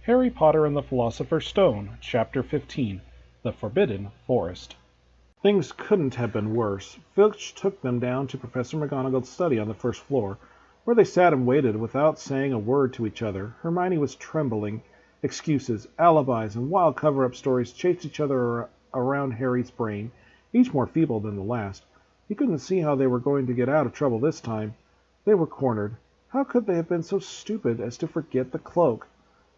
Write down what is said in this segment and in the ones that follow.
Harry Potter and the Philosopher's Stone, Chapter 15, The Forbidden Forest. Things couldn't have been worse. Filch took them down to Professor McGonagall's study on the first floor, where they sat and waited without saying a word to each other. Hermione was trembling. Excuses, alibis, and wild cover-up stories chased each other around Harry's brain, each more feeble than the last. He couldn't see how they were going to get out of trouble this time. They were cornered. How could they have been so stupid as to forget the cloak?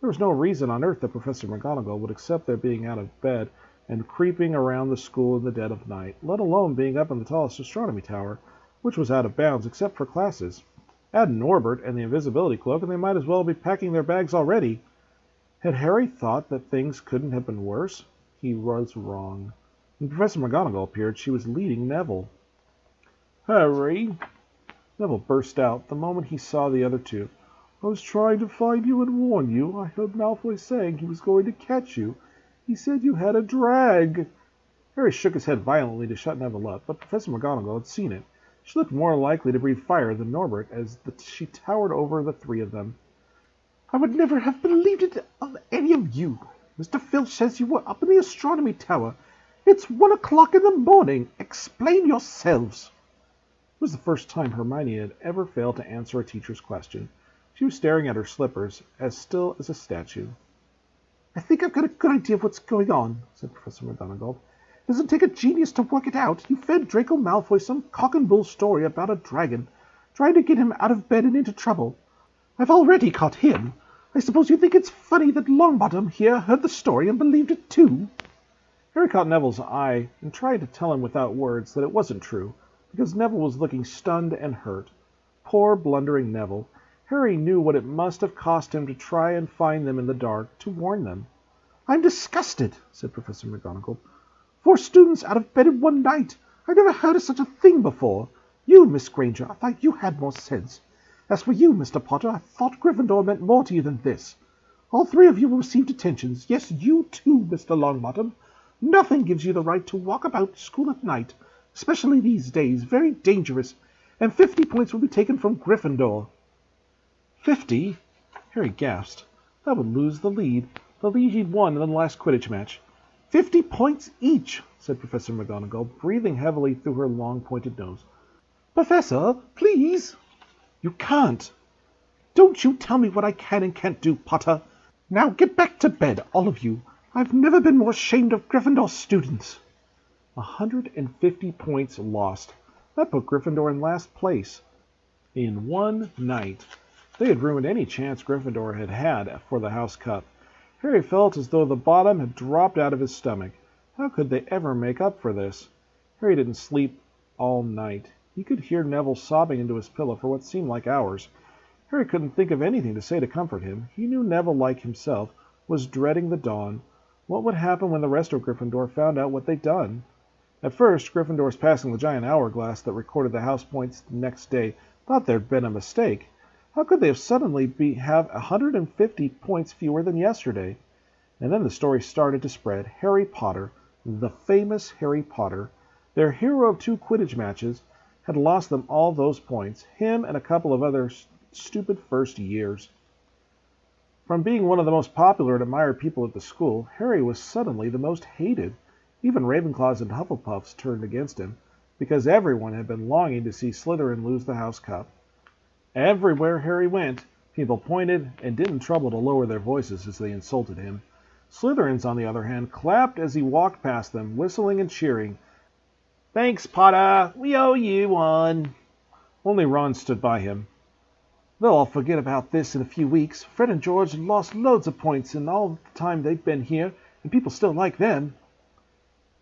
There was no reason on earth that Professor McGonagall would accept their being out of bed and creeping around the school in the dead of night, let alone being up in the tallest astronomy tower, which was out of bounds except for classes. Add Norbert and the invisibility cloak, and they might as well be packing their bags already. Had Harry thought that things couldn't have been worse? He was wrong. When Professor McGonagall appeared, she was leading Neville. "Harry!" Neville burst out the moment he saw the other two. "I was trying to find you and warn you. I heard Malfoy saying he was going to catch you. He said you had a drag." Harry shook his head violently to shut Neville up, but Professor McGonagall had seen it. She looked more likely to breathe fire than Norbert as she towered over the three of them. "I would never have believed it of any of you. Mr. Filch says you were up in the astronomy tower. It's 1 o'clock in the morning. Explain yourselves." It was the first time Hermione had ever failed to answer a teacher's question. She was staring at her slippers, as still as a statue. "I think I've got a good idea of what's going on," said Professor McGonagall. "It doesn't take a genius to work it out. You fed Draco Malfoy some cock-and-bull story about a dragon, trying to get him out of bed and into trouble. I've already caught him. I suppose you think it's funny that Longbottom here heard the story and believed it too?" Harry caught Neville's eye and tried to tell him without words that it wasn't true, because Neville was looking stunned and hurt. Poor, blundering Neville. Harry knew what it must have cost him to try and find them in the dark, to warn them. "I'm disgusted," said Professor McGonagall. "4 students out of bed in one night. I've never heard of such a thing before. You, Miss Granger, I thought you had more sense. As for you, Mr. Potter, I thought Gryffindor meant more to you than this. All 3 of you will receive detentions. Yes, you too, Mr. Longbottom. Nothing gives you the right to walk about school at night, especially these days. Very dangerous. And 50 points will be taken from Gryffindor." 50? Harry gasped. That would lose the lead he'd won in the last Quidditch match. 50 points each, said Professor McGonagall, breathing heavily through her long pointed nose. "Professor, please." "You can't." "Don't you tell me what I can and can't do, Potter. Now get back to bed, all of you. I've never been more ashamed of Gryffindor students." 150 points lost. That put Gryffindor in last place. In one night. They had ruined any chance Gryffindor had had for the House Cup. Harry felt as though the bottom had dropped out of his stomach. How could they ever make up for this? Harry didn't sleep all night. He could hear Neville sobbing into his pillow for what seemed like hours. Harry couldn't think of anything to say to comfort him. He knew Neville, like himself, was dreading the dawn. What would happen when the rest of Gryffindor found out what they'd done? At first, Gryffindors passing the giant hourglass that recorded the house points the next day thought there'd been a mistake. How could they have suddenly have 150 points fewer than yesterday? And then the story started to spread. Harry Potter, the famous Harry Potter, their hero of 2 Quidditch matches, had lost them all those points, him and a couple of other stupid first years. From being one of the most popular and admired people at the school, Harry was suddenly the most hated. Even Ravenclaws and Hufflepuffs turned against him, because everyone had been longing to see Slytherin lose the House Cup. Everywhere Harry went, people pointed and didn't trouble to lower their voices as they insulted him. Slytherins, on the other hand, clapped as he walked past them, whistling and cheering. "Thanks, Potter. We owe you one." Only Ron stood by him. "They'll all forget about this in a few weeks. Fred and George have lost loads of points in all the time they've been here, and people still like them."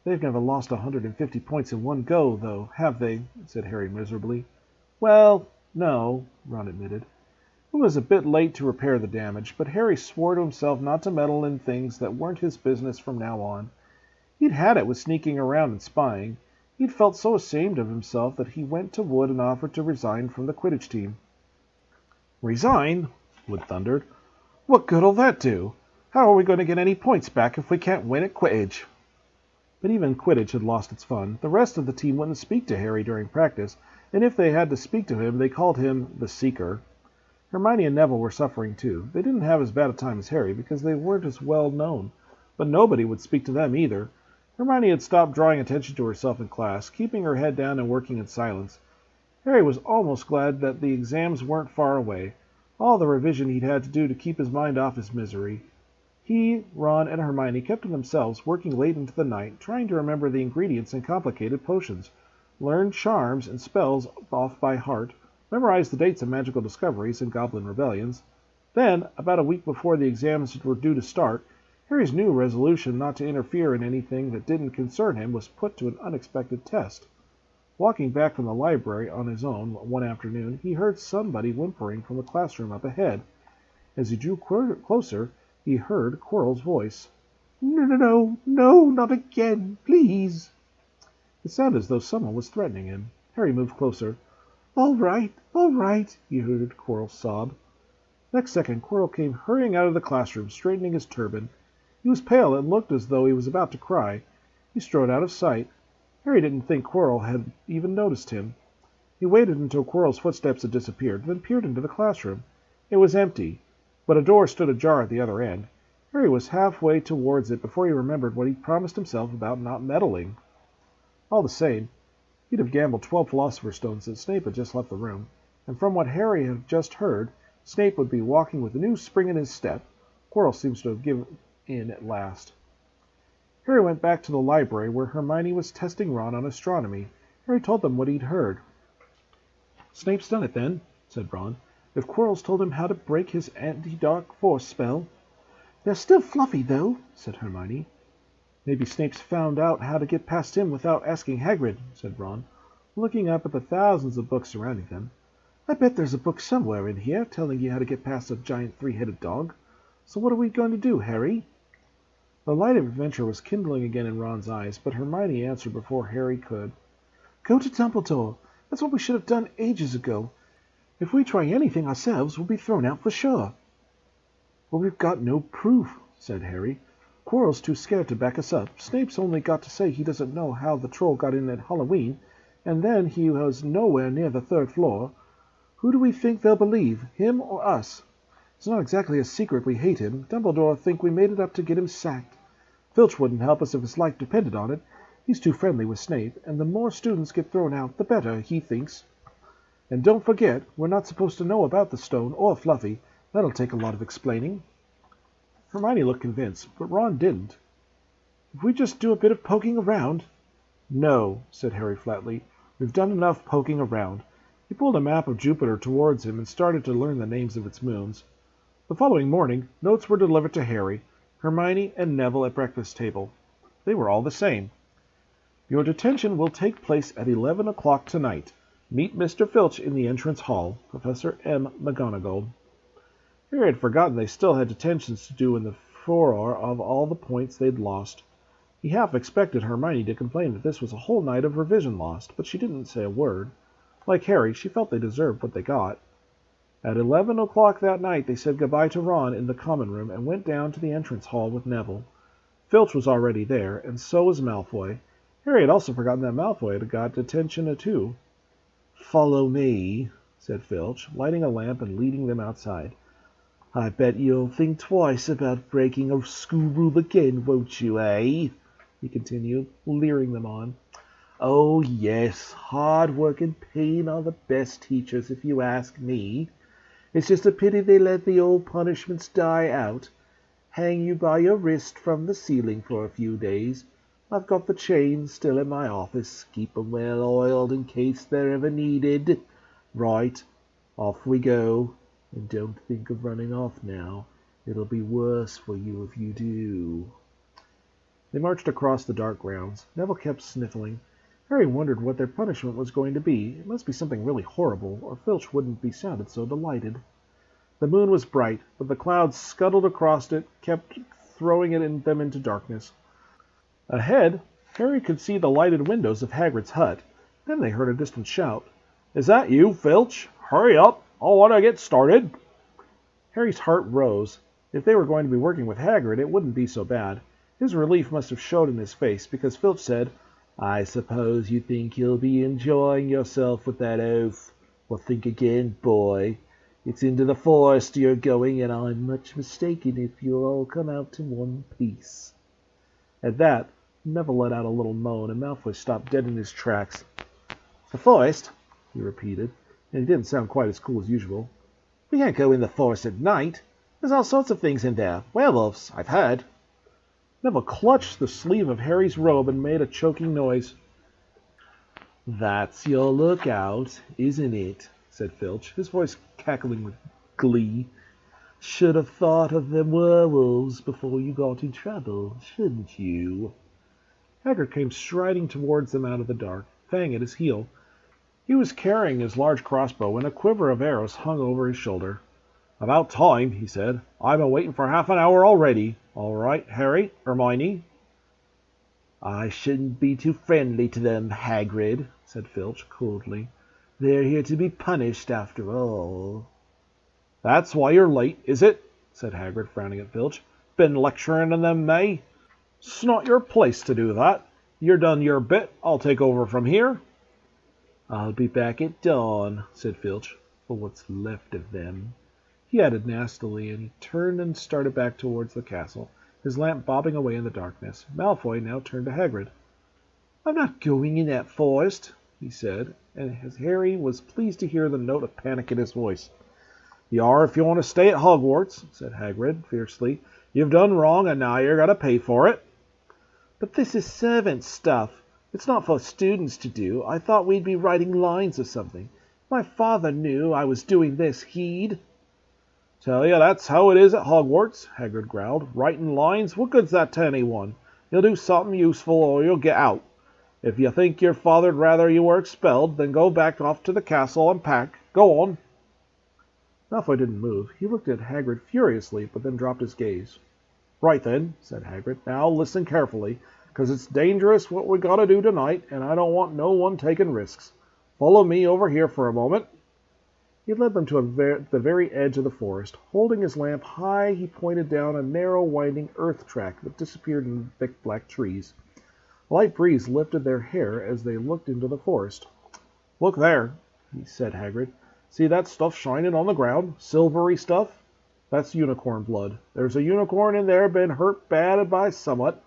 "They've never lost 150 points in one go, though, have they?" said Harry miserably. "Well, no," Ron admitted. It was a bit late to repair the damage, but Harry swore to himself not to meddle in things that weren't his business from now on. He'd had it with sneaking around and spying. He'd felt so ashamed of himself that he went to Wood and offered to resign from the Quidditch team. "Resign?" Wood thundered. "What good'll that do? How are we going to get any points back if we can't win at Quidditch?" But even Quidditch had lost its fun. The rest of the team wouldn't speak to Harry during practice, and if they had to speak to him, they called him the Seeker. Hermione and Neville were suffering too. They didn't have as bad a time as Harry because they weren't as well known, but nobody would speak to them either. Hermione had stopped drawing attention to herself in class, keeping her head down and working in silence. Harry was almost glad that the exams weren't far away. All the revision he'd had to do to keep his mind off his misery. He, Ron, and Hermione kept to themselves, working late into the night, trying to remember the ingredients in complicated potions, learned charms and spells off by heart, memorized the dates of magical discoveries and goblin rebellions. Then, about a week before the exams were due to start, Harry's new resolution not to interfere in anything that didn't concern him was put to an unexpected test. Walking back from the library on his own one afternoon, he heard somebody whimpering from the classroom up ahead. As he drew closer, he heard Quirrell's voice. No, not again, please. It sounded as though someone was threatening him. Harry moved closer. All right, he heard Quirrell sob. Next second, Quirrell came hurrying out of the classroom, straightening his turban. He was pale and looked as though he was about to cry. He strode out of sight. Harry didn't think Quirrell had even noticed him. He waited until Quirrell's footsteps had disappeared, then peered into the classroom. It was empty, but a door stood ajar at the other end. Harry was halfway towards it before he remembered what he'd promised himself about not meddling. All the same, he'd have gambled 12 Philosopher's Stones that Snape had just left the room, and from what Harry had just heard, Snape would be walking with a new spring in his step. Quirrell seems to have given in at last. Harry went back to the library where Hermione was testing Ron on astronomy. Harry told them what he'd heard. Snape's done it, then, said Ron. If Quirrell's told him how to break his anti-dark force spell. They're still fluffy, though, said Hermione. Maybe Snape's found out how to get past him without asking Hagrid, said Ron, looking up at the thousands of books surrounding them. I bet there's a book somewhere in here telling you how to get past a giant three-headed dog. So what are we going to do, Harry? The light of adventure was kindling again in Ron's eyes, but Hermione answered before Harry could. Go to Dumbledore. That's what we should have done ages ago. If we try anything ourselves, we'll be thrown out for sure. Well, we've got no proof, said Harry. Quirrell's too scared to back us up. Snape's only got to say he doesn't know how the troll got in at Halloween, and then he was nowhere near the 3rd floor. Who do we think they'll believe, him or us? It's not exactly a secret we hate him. Dumbledore'll think we made it up to get him sacked. Filch wouldn't help us if his life depended on it. He's too friendly with Snape, and the more students get thrown out, the better, he thinks. And don't forget, we're not supposed to know about the stone or Fluffy. That'll take a lot of explaining. Hermione looked convinced, but Ron didn't. If we just do a bit of poking around... No, said Harry flatly. We've done enough poking around. He pulled a map of Jupiter towards him and started to learn the names of its moons. The following morning, notes were delivered to Harry, Hermione, and Neville at breakfast table. They were all the same. Your detention will take place at 11 o'clock tonight. Meet Mr. Filch in the entrance hall. Professor M. McGonagall. Harry had forgotten they still had detentions to do in the furor of all the points they'd lost. He half expected Hermione to complain that this was a whole night of revision lost, but she didn't say a word. Like Harry, she felt they deserved what they got. At 11 o'clock that night they said goodbye to Ron in the common room and went down to the entrance hall with Neville. Filch was already there, and so was Malfoy. Harry had also forgotten that Malfoy had got detention too. Follow me, said Filch, lighting a lamp and leading them outside. I bet you'll think twice about breaking a school rule again, won't you, eh? He continued, leering them on. Oh, yes, hard work and pain are the best teachers, if you ask me. It's just a pity they let the old punishments die out. Hang you by your wrist from the ceiling for a few days. I've got the chains still in my office. Keep 'em well oiled in case they're ever needed. Right, off we go. And don't think of running off now. It'll be worse for you if you do. They marched across the dark grounds. Neville kept sniffling. Harry wondered what their punishment was going to be. It must be something really horrible, or Filch wouldn't be sounded so delighted. The moon was bright, but the clouds scuttled across it, kept throwing them into darkness. Ahead, Harry could see the lighted windows of Hagrid's hut. Then they heard a distant shout. Is that you, Filch? Hurry up! I want to get started. Harry's heart rose. If they were going to be working with Hagrid, it wouldn't be so bad. His relief must have showed in his face, because Filch said, I suppose you think you'll be enjoying yourself with that oaf. Well, think again, boy. It's into the forest you're going, and I'm much mistaken if you'll all come out in one piece." At that, Neville let out a little moan, and Malfoy stopped dead in his tracks. "The forest?" he repeated, and he didn't sound quite as cool as usual. "We can't go in the forest at night. There's all sorts of things in there. Werewolves, I've heard." Neville clutched the sleeve of Harry's robe and made a choking noise. "That's your lookout, isn't it?" said Filch, his voice cackling with glee. "Should have thought of them werewolves before you got in trouble, shouldn't you?" Hagrid came striding towards them out of the dark, Fang at his heel. He was carrying his large crossbow, and a quiver of arrows hung over his shoulder. "About time," he said. "I've been waiting for half an hour already. All right, Harry, Hermione." "I shouldn't be too friendly to them, Hagrid," said Filch coldly. "They're here to be punished, after all." "That's why you're late, is it?" said Hagrid, frowning at Filch. "Been lecturing on them, May? It's not your place to do that. You're done your bit. I'll take over from here." "I'll be back at dawn," said Filch, "for what's left of them," he added nastily, and he turned and started back towards the castle, his lamp bobbing away in the darkness. Malfoy now turned to Hagrid. "I'm not going in that forest," he said, and Harry was pleased to hear the note of panic in his voice. "You are if you want to stay at Hogwarts," said Hagrid fiercely. "You've done wrong, and now you're going to pay for it." "But this is servant stuff. It's not for students to do. I thought we'd be writing lines or something. If my father knew I was doing this, he'd—" "Tell you that's how it is at Hogwarts," Hagrid growled. "Writing lines? What good's that to anyone? You'll do something useful or you'll get out. If you think your father'd rather you were expelled, then go back off to the castle and pack. Go on." Malfoy didn't move. He looked at Hagrid furiously, but then dropped his gaze. "Right then," said Hagrid. "Now listen carefully, 'cause it's dangerous what we gotta do tonight, and I don't want no one taking risks. Follow me over here for a moment." He led them to the very edge of the forest. Holding his lamp high, he pointed down a narrow, winding earth track that disappeared in the thick black trees. A light breeze lifted their hair as they looked into the forest. "Look there," he said Hagrid. "See that stuff shining on the ground? Silvery stuff? That's unicorn blood. There's a unicorn in there been hurt bad by somewhat.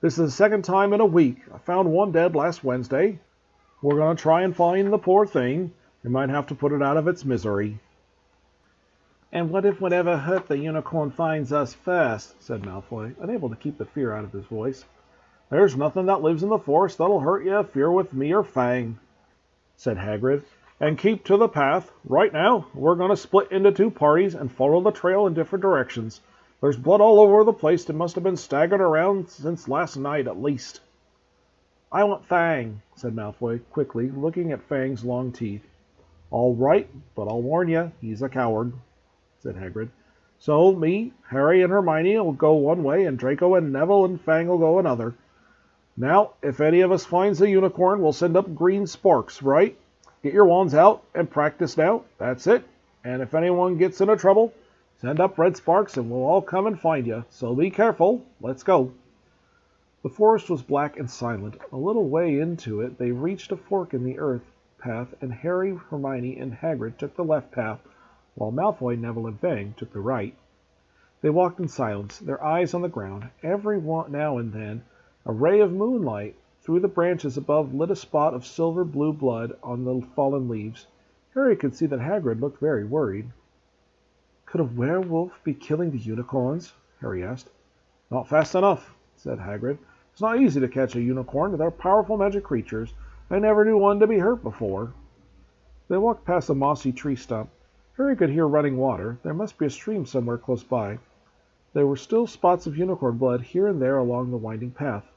This is the second time in a week. I found one dead last Wednesday. We're going to try and find the poor thing. We might have to put it out of its misery." "And what if whatever hurt the unicorn finds us first?" said Malfoy, unable to keep the fear out of his voice. "There's nothing that lives in the forest that'll hurt you if you're with me or Fang," said Hagrid. "And keep to the path. Right now, we're going to split into two parties and follow the trail in different directions. There's blood all over the place. It must have been staggered around since last night at least." "I want Fang," said Malfoy quickly, looking at Fang's long teeth. "All right, but I'll warn you, he's a coward," said Hagrid. "So me, Harry, and Hermione will go one way, and Draco and Neville and Fang will go another. Now, if any of us finds a unicorn, we'll send up green sparks, right? Get your wands out and practice now. That's it. And if anyone gets into trouble, send up red sparks and we'll all come and find you. So be careful. Let's go." The forest was black and silent. A little way into it, they reached a fork in the earth path, and Harry, Hermione, and Hagrid took the left path, while Malfoy, Neville, and Fang took the right. They walked in silence, their eyes on the ground. Every now and then, a ray of moonlight through the branches above lit a spot of silver-blue blood on the fallen leaves. Harry could see that Hagrid looked very worried. "Could a werewolf be killing the unicorns?" Harry asked. "Not fast enough," said Hagrid. "It's not easy to catch a unicorn. They're powerful magic creatures. I never knew one to be hurt before." They walked past a mossy tree stump. Harry could hear running water. There must be a stream somewhere close by. There were still spots of unicorn blood here and there along the winding path.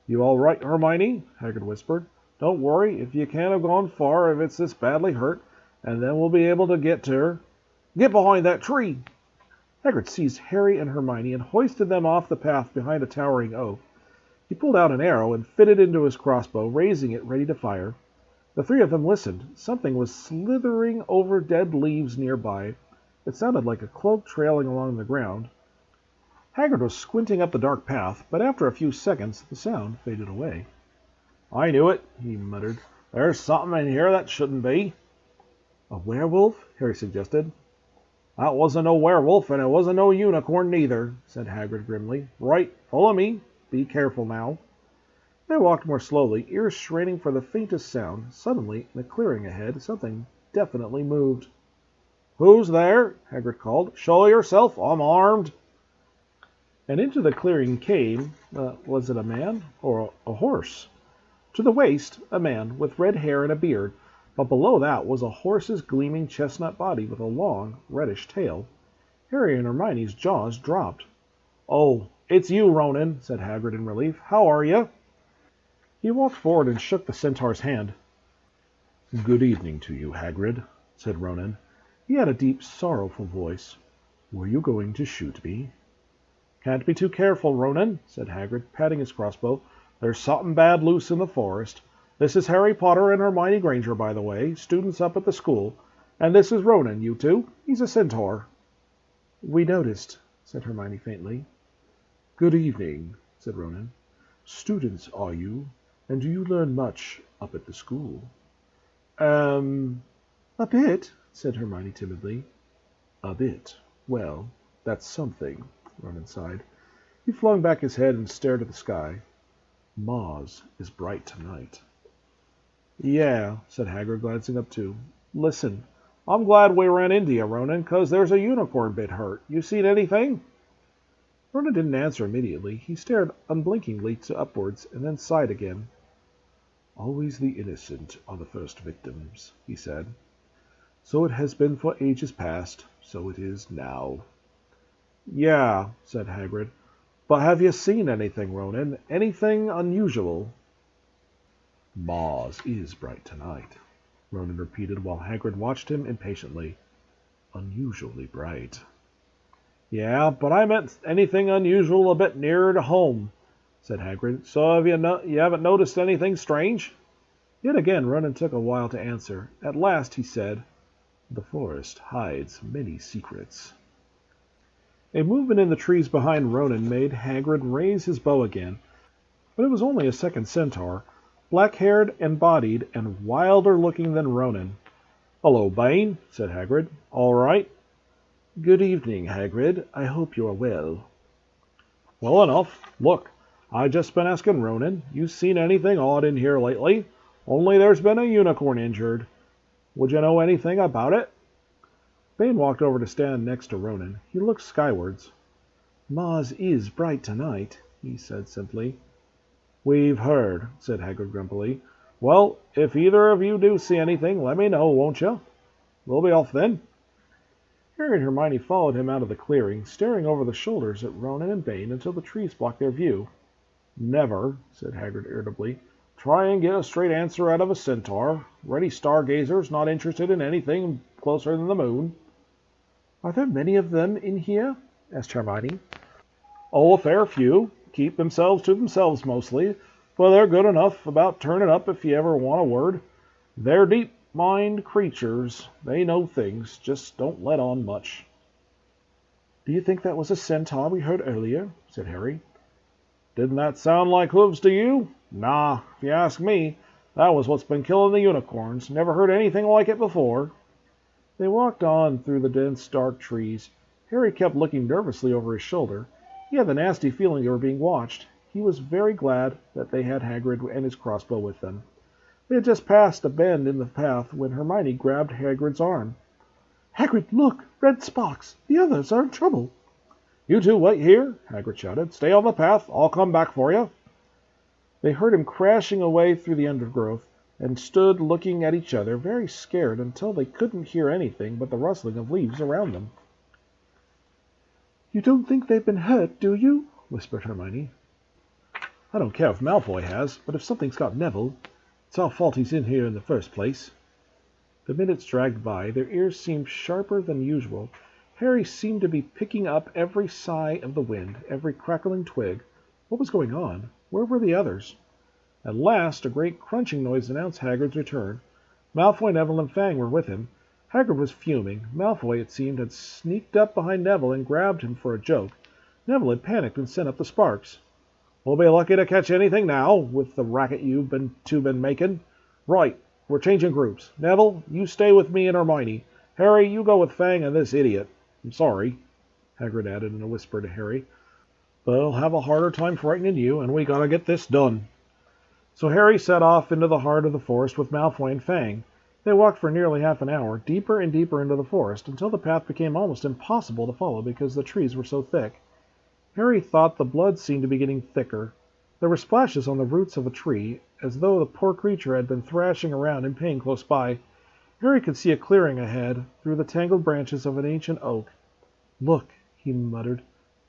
"You all right, Hermione?" Hagrid whispered. "Don't worry if you can't have gone far if it's this badly hurt, and then we'll be able to get to her. Get behind that tree!" Hagrid seized Harry and Hermione and hoisted them off the path behind a towering oak. He pulled out an arrow and fitted it into his crossbow, raising it ready to fire. The three of them listened. Something was slithering over dead leaves nearby. It sounded like a cloak trailing along the ground. Hagrid was squinting up the dark path, but after a few seconds the sound faded away. "I knew it," he muttered. "There's something in here that shouldn't be." A werewolf? Harry suggested. That wasn't no werewolf, and it wasn't no unicorn neither, said Hagrid grimly. Right, follow me. Be careful now. They walked more slowly, ears straining for the faintest sound. Suddenly, in a clearing ahead, something definitely moved. Who's there? Hagrid called. Show yourself, I'm armed. And into the clearing came, was it a man or a horse? To the waist, a man with red hair and a beard, but below that was a horse's gleaming chestnut body with a long, reddish tail. Harry and Hermione's jaws dropped. Oh, it's you, Ronan, said Hagrid in relief. How are you? He walked forward and shook the centaur's hand. Good evening to you, Hagrid, said Ronan. He had a deep, sorrowful voice. Were you going to shoot me? Can't be too careful, Ronan, said Hagrid, patting his crossbow. There's something bad loose in the forest. This is Harry Potter and Hermione Granger, by the way, students up at the school. And this is Ronan, you two. He's a centaur. We noticed, said Hermione faintly. Good evening, said Ronan. Students, are you? And do you learn much up at the school? A bit, said Hermione timidly. A bit. Well, that's something, Ronan sighed. He flung back his head and stared at the sky. Mars is bright tonight. Yeah, said Hagrid, glancing up too. Listen, I'm glad we ran into you, Ronan, 'cause there's a unicorn bit hurt. You seen anything? Ronan didn't answer immediately. He stared unblinkingly upwards and then sighed again. Always the innocent are the first victims, he said. So it has been for ages past. So it is now. Yeah, said Hagrid. But have you seen anything, Ronan? Anything unusual? Mars is bright tonight, Ronan repeated while Hagrid watched him impatiently. Unusually bright. Yeah, but I meant anything unusual a bit nearer to home, said Hagrid. So have you haven't noticed anything strange? Yet again Ronan took a while to answer. At last he said, The forest hides many secrets. A movement in the trees behind Ronan made Hagrid raise his bow again, but it was only a second centaur, black-haired and bodied and wilder looking than Ronan. Hello, Bane, said Hagrid. All right? Good evening, Hagrid. I hope you are well. Well enough. Look, I just been asking Ronan, you seen anything odd in here lately? Only there's been a unicorn injured. Would you know anything about it? Bane walked over to stand next to Ronan. He looked skywards. Mars is bright tonight, he said simply. We've heard, said Hagrid grumpily. Well, if either of you do see anything, let me know, won't you? We'll be off then. Harry and Hermione followed him out of the clearing, staring over the shoulders at Ronan and Bane until the trees blocked their view. Never, said Hagrid irritably. Try and get a straight answer out of a centaur. Ready stargazers, not interested in anything closer than the moon. Are there many of them in here? Asked Hermione. Oh, a fair few. Keep themselves to themselves mostly, but they're good enough about turning up if you ever want a word. They're deep-minded creatures. They know things, just don't let on much. Do you think that was a centaur we heard earlier? Said Harry. Didn't that sound like hooves to you? Nah, if you ask me, that was what's been killing the unicorns. Never heard anything like it before. They walked on through the dense, dark trees. Harry kept looking nervously over his shoulder. He had the nasty feeling they were being watched. He was very glad that they had Hagrid and his crossbow with them. They had just passed a bend in the path when Hermione grabbed Hagrid's arm. "Hagrid, look! Red sparks! The others are in trouble!" "You two wait here," Hagrid shouted. "Stay on the path. I'll come back for you." They heard him crashing away through the undergrowth, and stood looking at each other, very scared, until they couldn't hear anything but the rustling of leaves around them. "You don't think they've been hurt, do you?" whispered Hermione. "I don't care if Malfoy has, but if something's got Neville, it's our fault he's in here in the first place." The minutes dragged by. Their ears seemed sharper than usual. Harry seemed to be picking up every sigh of the wind, every crackling twig. What was going on? Where were the others? At last, a great crunching noise announced Hagrid's return. Malfoy, Neville, and Fang were with him. Hagrid was fuming. Malfoy, it seemed, had sneaked up behind Neville and grabbed him for a joke. Neville had panicked and sent up the sparks. "We'll be lucky to catch anything now, with the racket you've been making. Right, We're changing groups. Neville, you stay with me and Hermione. Harry, you go with Fang and this idiot. I'm sorry, Hagrid added in a whisper to Harry, but I'll have a harder time frightening you, and we gotta get this done. So Harry set off into the heart of the forest with Malfoy and Fang. They walked for nearly half an hour, deeper and deeper into the forest, until the path became almost impossible to follow because the trees were so thick. Harry thought the blood seemed to be getting thicker. There were splashes on the roots of a tree, as though the poor creature had been thrashing around in pain close by. Harry could see a clearing ahead, through the tangled branches of an ancient oak. "Look," he muttered,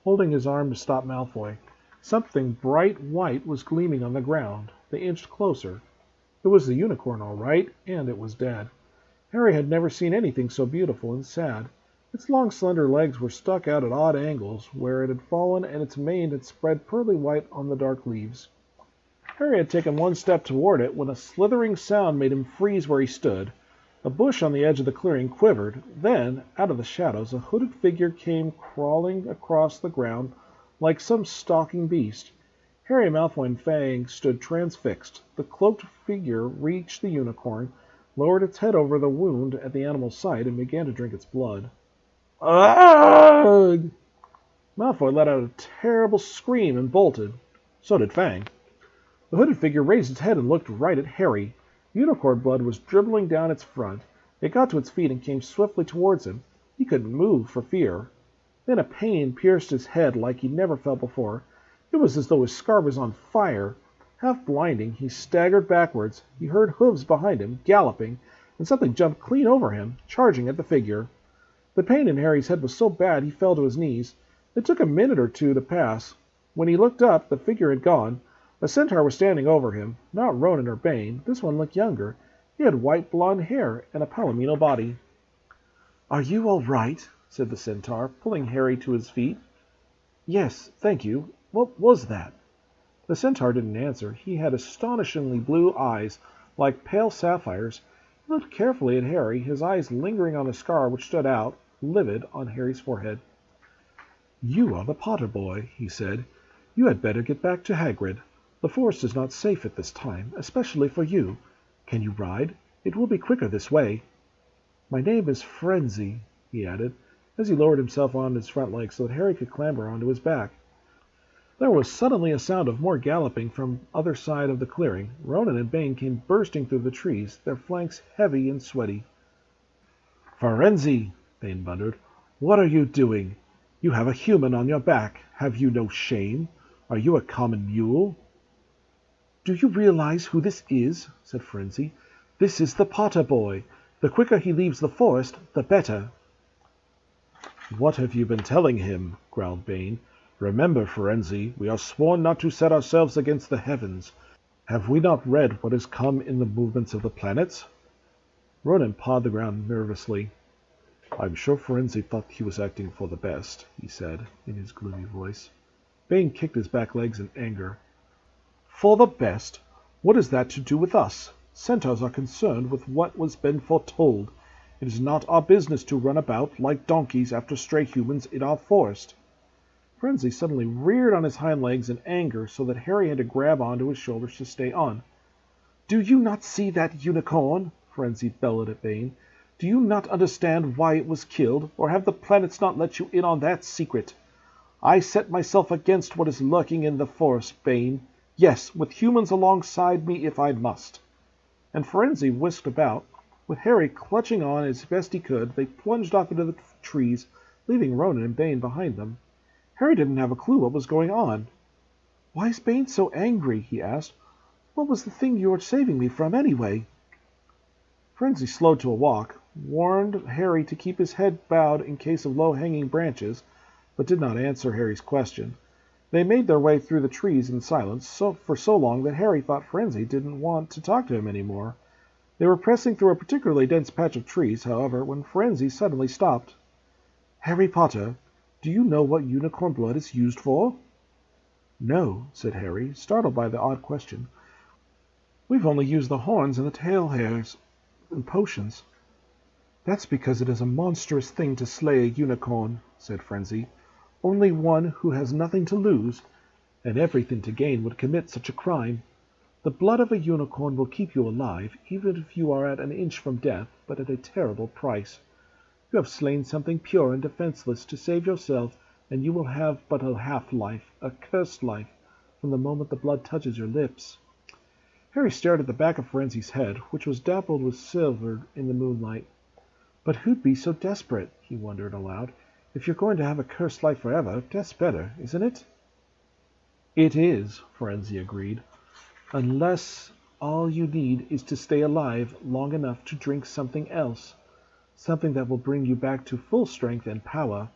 holding his arm to stop Malfoy. Something bright white was gleaming on the ground. They inched closer. It was the unicorn, all right, and it was dead. Harry had never seen anything so beautiful and sad. Its long, slender legs were stuck out at odd angles where it had fallen, and its mane had spread pearly white on the dark leaves. Harry had taken one step toward it when a slithering sound made him freeze where he stood. A bush on the edge of the clearing quivered. Then, out of the shadows, a hooded figure came crawling across the ground like some stalking beast. Harry, Malfoy, and Fang stood transfixed. The cloaked figure reached the unicorn, lowered its head over the wound at the animal's side, and began to drink its blood. Ugh! Malfoy let out a terrible scream and bolted. So did Fang. The hooded figure raised its head and looked right at Harry. Unicorn blood was dribbling down its front. It got to its feet and came swiftly towards him. He couldn't move for fear. Then a pain pierced his head like he'd never felt before. It was as though his scar was on fire. Half blinding, he staggered backwards. He heard hooves behind him, galloping, and something jumped clean over him, charging at the figure. The pain in Harry's head was so bad he fell to his knees. It took a minute or two to pass. When he looked up, the figure had gone. A centaur was standing over him, not Ronan or Bane. This one looked younger. He had white blonde hair and a palomino body. "Are you all right?" said the centaur, pulling Harry to his feet. "Yes, thank you. What was that?" The centaur didn't answer. He had astonishingly blue eyes, like pale sapphires. He looked carefully at Harry, his eyes lingering on the scar which stood out, livid, on Harry's forehead. "You are the Potter boy," he said. "You had better get back to Hagrid. The forest is not safe at this time, especially for you. Can you ride? It will be quicker this way. My name is Frenzy," he added, as he lowered himself on his front legs so that Harry could clamber onto his back. There was suddenly a sound of more galloping from the other side of the clearing. Ronan and Bane came bursting through the trees, their flanks heavy and sweaty. "Firenze!" Bane muttered. "What are you doing? You have a human on your back. Have you no shame? Are you a common mule?" "Do you realize who this is?" said Firenze. "This is the Potter boy. The quicker he leaves the forest, the better." "What have you been telling him?" growled Bane. "Remember, Firenze, we are sworn not to set ourselves against the heavens. Have we not read what has come in the movements of the planets?" Ronan pawed the ground nervously. "I'm sure Firenze thought he was acting for the best," he said, in his gloomy voice. Bane kicked his back legs in anger. "For the best? What has that to do with us? Centaurs are concerned with what has been foretold. It is not our business to run about like donkeys after stray humans in our forest." Firenze suddenly reared on his hind legs in anger so that Harry had to grab onto his shoulders to stay on. "Do you not see that unicorn?" Firenze bellowed at Bane. "Do you not understand why it was killed, or have the planets not let you in on that secret? I set myself against what is lurking in the forest, Bane. Yes, with humans alongside me if I must." And Firenze whisked about. With Harry clutching on as best he could, they plunged off into the trees, leaving Ronan and Bane behind them. Harry didn't have a clue what was going on. "Why is Bane so angry?" he asked. "What was the thing you were saving me from, anyway?" Firenze slowed to a walk, warned Harry to keep his head bowed in case of low-hanging branches, but did not answer Harry's question. They made their way through the trees in silence for so long that Harry thought Firenze didn't want to talk to him any more. They were pressing through a particularly dense patch of trees, however, when Firenze suddenly stopped. "Harry Potter, do you know what unicorn blood is used for?" "No," said Harry, startled by the odd question. "We've only used the horns and the tail hairs in potions." "That's because it is a monstrous thing to slay a unicorn," said Firenze. "Only one who has nothing to lose and everything to gain would commit such a crime. The blood of a unicorn will keep you alive, even if you are at an inch from death, but at a terrible price. You have slain something pure and defenseless to save yourself, and you will have but a half-life, a cursed life, from the moment the blood touches your lips." Harry stared at the back of Frenzy's head, which was dappled with silver in the moonlight. "But who'd be so desperate?" he wondered aloud. "If you're going to have a cursed life forever, death's better, isn't it?" "It is," Frenzy agreed, "unless all you need is to stay alive long enough to drink something else, something that will bring you back to full strength and power,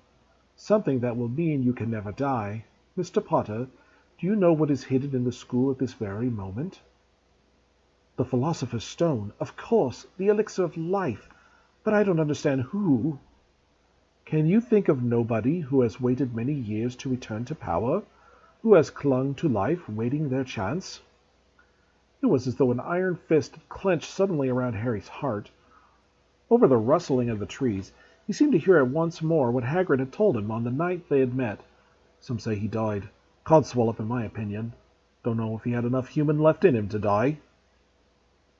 something that will mean you can never die. Mr. Potter, do you know what is hidden in the school at this very moment?" "The Philosopher's Stone, of course, the elixir of life, but I don't understand who." "Can you think of nobody who has waited many years to return to power, who has clung to life, waiting their chance?" It was as though an iron fist had clenched suddenly around Harry's heart. Over the rustling of the trees, he seemed to hear at once more what Hagrid had told him on the night they had met. "Some say he died. Codswallop, in my opinion. Don't know if he had enough human left in him to die."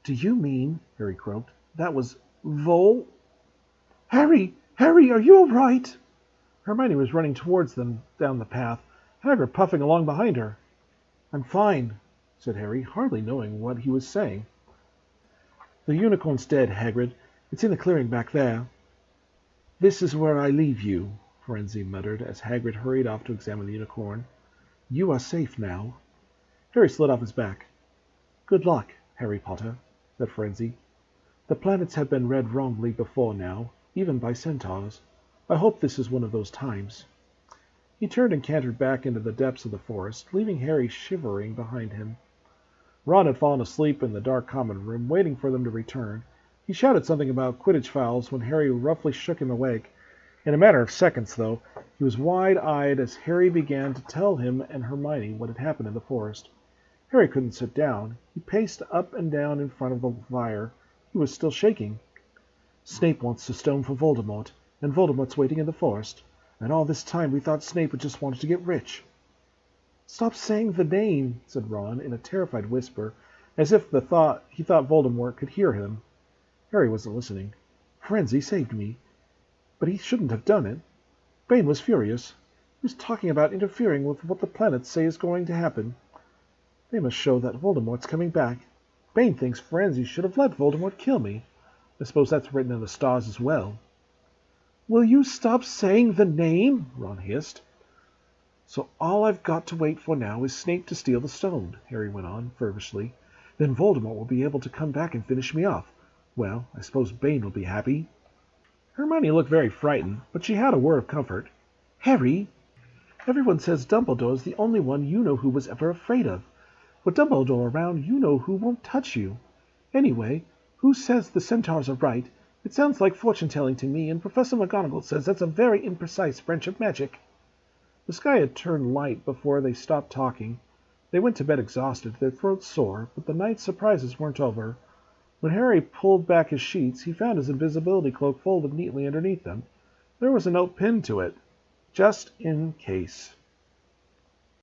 "Do you mean," Harry croaked, "that was Harry! Harry, are you all right?" Hermione was running towards them down the path, Hagrid puffing along behind her. "I'm fine," said Harry, hardly knowing what he was saying. "The unicorn's dead, Hagrid. It's in the clearing back there." "This is where I leave you," Frenzy muttered as Hagrid hurried off to examine the unicorn. "You are safe now." Harry slid off his back. "Good luck, Harry Potter," said Frenzy. "The planets have been read wrongly before now, even by centaurs. I hope this is one of those times." He turned and cantered back into the depths of the forest, leaving Harry shivering behind him. Ron had fallen asleep in the dark common room, waiting for them to return. He shouted something about Quidditch fouls when Harry roughly shook him awake. In a matter of seconds, though, he was wide-eyed as Harry began to tell him and Hermione what had happened in the forest. Harry couldn't sit down. He paced up and down in front of the fire. He was still shaking. "Snape wants the stone for Voldemort, and Voldemort's waiting in the forest. And all this time we thought Snape had just wanted to get rich." "Stop saying the name," said Ron in a terrified whisper, as if he thought Voldemort could hear him. Harry wasn't listening. "Frenzy saved me. But he shouldn't have done it. Bane was furious. He was talking about interfering with what the planets say is going to happen. They must show that Voldemort's coming back. Bane thinks Frenzy should have let Voldemort kill me. I suppose that's written in the stars as well." "Will you stop saying the name?" Ron hissed. "So all I've got to wait for now is Snape to steal the stone," Harry went on, feverishly. "Then Voldemort will be able to come back and finish me off. Well, I suppose Bane will be happy." Hermione looked very frightened, but she had a word of comfort. "Harry, everyone says Dumbledore's the only one you know who was ever afraid of. With Dumbledore around, you know who won't touch you. Anyway, who says the centaurs are right? It sounds like fortune-telling to me, and Professor McGonagall says that's a very imprecise branch of magic." The sky had turned light before they stopped talking. They went to bed exhausted, their throats sore, but the night's surprises weren't over. When Harry pulled back his sheets, he found his invisibility cloak folded neatly underneath them. There was a note pinned to it. "Just in case."